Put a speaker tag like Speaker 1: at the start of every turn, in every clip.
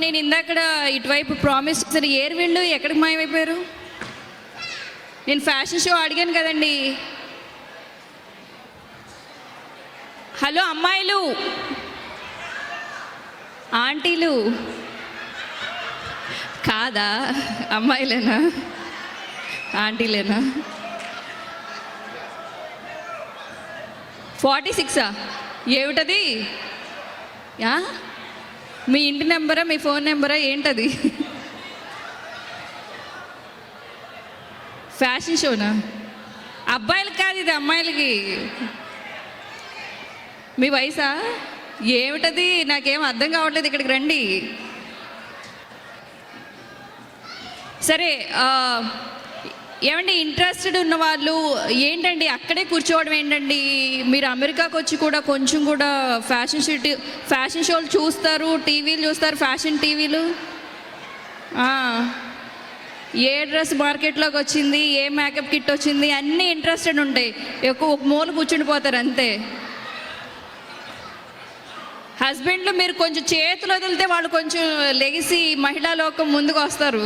Speaker 1: నేను ఇందాక ఇటువైపు ప్రామిస్ చేశాను, ఏరు వీళ్ళు ఎక్కడికి మాయమైపోయారు? నేను ఫ్యాషన్ షో అడిగాను కదండి. హలో అమ్మాయిలు, ఆంటీలు కాదా? అమ్మాయిలేనా ఆంటీలేనా? 46 ఏమిటది? మీ ఇంటి నెంబరా, మీ ఫోన్ నెంబరా, ఏంటది? ఫ్యాషన్ షోనా? అబ్బాయిలకి కాదు ఇది, అమ్మాయిలకి. మీ వయసా? ఏమిటది? నాకేం అర్థం కావట్లేదు. ఇక్కడికి రండి. సరే, ఏమండి ఇంట్రెస్టెడ్ ఉన్న వాళ్ళు ఏంటండి అక్కడే కూర్చోవడం ఏంటండి? మీరు అమెరికాకు వచ్చి కూడా కొంచెం కూడా ఫ్యాషన్ షోలు చూస్తారు, టీవీలు చూస్తారు, ఫ్యాషన్ టీవీలు. ఏ డ్రెస్ మార్కెట్లోకి వచ్చింది, ఏ మేకప్ కిట్ వచ్చింది, అన్నీ ఇంట్రెస్టెడ్ ఉంటాయి. ఒక మూల కూర్చుండిపోతారు అంతే. హస్బెండ్లు మీరు కొంచెం చేతులు వదిలితే వాళ్ళు కొంచెం లెగిసి మహిళా లోకం ముందుకు వస్తారు.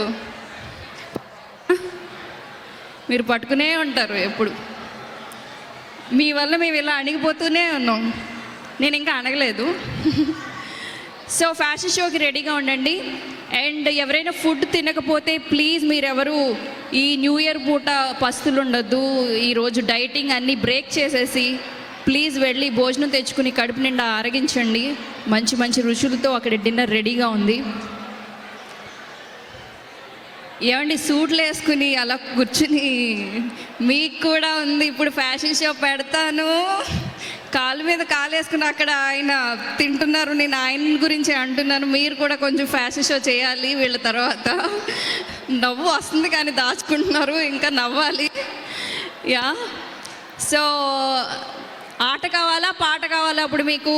Speaker 1: మీరు పట్టుకునే ఉంటారు ఎప్పుడు. మీ వల్ల మేము ఇలా అణిగిపోతూనే ఉన్నాం. నేను ఇంకా అణగలేదు. సో ఫ్యాషన్ షోకి రెడీగా ఉండండి. అండ్ ఎవరైనా ఫుడ్ తినకపోతే ప్లీజ్ మీరెవరు ఈ న్యూ ఇయర్ పూట పస్తులు ఉండొద్దు. ఈరోజు డైటింగ్ అన్నీ బ్రేక్ చేసేసి ప్లీజ్ వెళ్ళి భోజనం తెచ్చుకుని కడుపు నిండా ఆరగించండి. మంచి మంచి రుచులతో అక్కడ డిన్నర్ రెడీగా ఉంది. ఏమండి సూట్లు వేసుకుని అలా కూర్చుని, మీకు కూడా ఉంది. ఇప్పుడు ఫ్యాషన్ షో పెడతాను, కాలు మీద కాలు వేసుకుని అక్కడ ఆయన తింటున్నారు, నేను ఆయన గురించి అంటున్నాను. మీరు కూడా కొంచెం ఫ్యాషన్ షో చేయాలి వీళ్ళ తర్వాత. నవ్వు వస్తుంది కానీ దాచుకుంటున్నారు, ఇంకా నవ్వాలి. సో ఆట కావాలా పాట కావాలా? అప్పుడు మీకు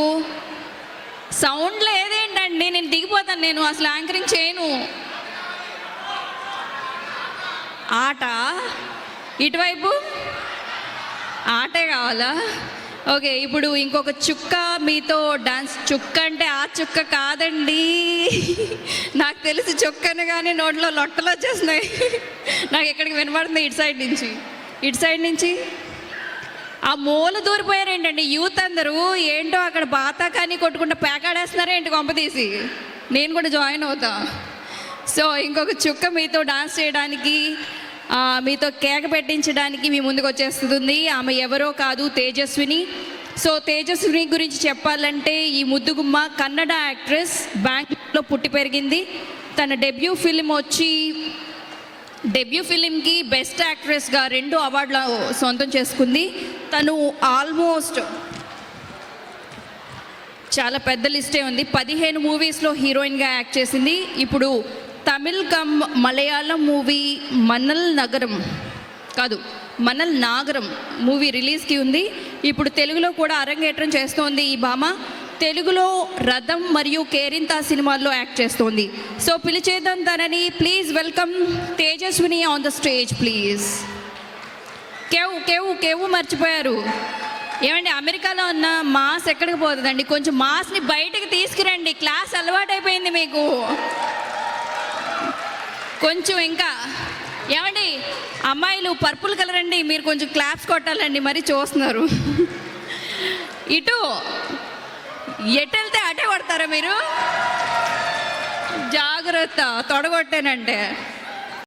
Speaker 1: సౌండ్లో ఏదేంటండి? నేను దిగిపోతాను, నేను అసలు యాంకరింగ్ చేయను. ఆట ఇటువైపు ఆటే కావాలా? ఓకే, ఇప్పుడు ఇంకొక చుక్క మీతో డాన్స్. చుక్క అంటే ఆ చుక్క కాదండి, నాకు తెలిసి చుక్కను కానీ నోట్లో లొట్టలు వచ్చేస్తున్నాయి. నాకు ఎక్కడికి వినపడుతుంది? ఇటు సైడ్ నుంచి ఆ మూల దూరిపోయారు ఏంటండి యూత్ అందరూ. ఏంటో అక్కడ బాతా కానీ కొట్టుకుంటూ పేకాడేస్తున్నారా ఏంటి కొంప తీసి? నేను కూడా జాయిన్ అవుతా. సో ఇంకొక చుక్క మీతో డాన్స్ చేయడానికి, మీతో కేక పెట్టించడానికి మీ ముందుకు వచ్చేస్తుంది. ఆమె ఎవరో కాదు, తేజస్విని. సో తేజస్విని గురించి చెప్పాలంటే ఈ ముద్దుగుమ్మ కన్నడ యాక్ట్రెస్, బ్యాంగ్లూర్లో పుట్టి పెరిగింది. తన డెబ్యూ ఫిలింకి బెస్ట్ యాక్ట్రెస్గా 2 అవార్డులు సొంతం చేసుకుంది. తను ఆల్మోస్ట్ చాలా పెద్ద లిస్టే ఉంది. 15 మూవీస్లో హీరోయిన్గా యాక్ట్ చేసింది. ఇప్పుడు తమిళ్ మలయాళం మూవీ మనల్ నాగరం మూవీ రిలీజ్కి ఉంది. ఇప్పుడు తెలుగులో కూడా అరంగేట్రం చేస్తోంది ఈ భామ. తెలుగులో రథం మరియు కేరింతా సినిమాల్లో యాక్ట్ చేస్తోంది. సో పిలిచేద్దాం తనని. Please welcome Tejaswini on the stage please. కేవు మర్చిపోయారు. ఏమండి అమెరికాలో ఉన్న మాస్ ఎక్కడికి పోతుందండి? కొంచెం మాస్ని బయటకు తీసుకురండి. క్లాస్ అలవాటైపోయింది మీకు కొంచెం. ఇంకా ఏమండి అమ్మాయిలు పర్పుల్ కలర్ అండి, మీరు కొంచెం క్లాప్స్ కొట్టాలండి, మరి చూస్తున్నారు. ఎటు వెళ్తే అటే కొడతారా మీరు? జాగ్రత్త, తొడగొట్టానంటే.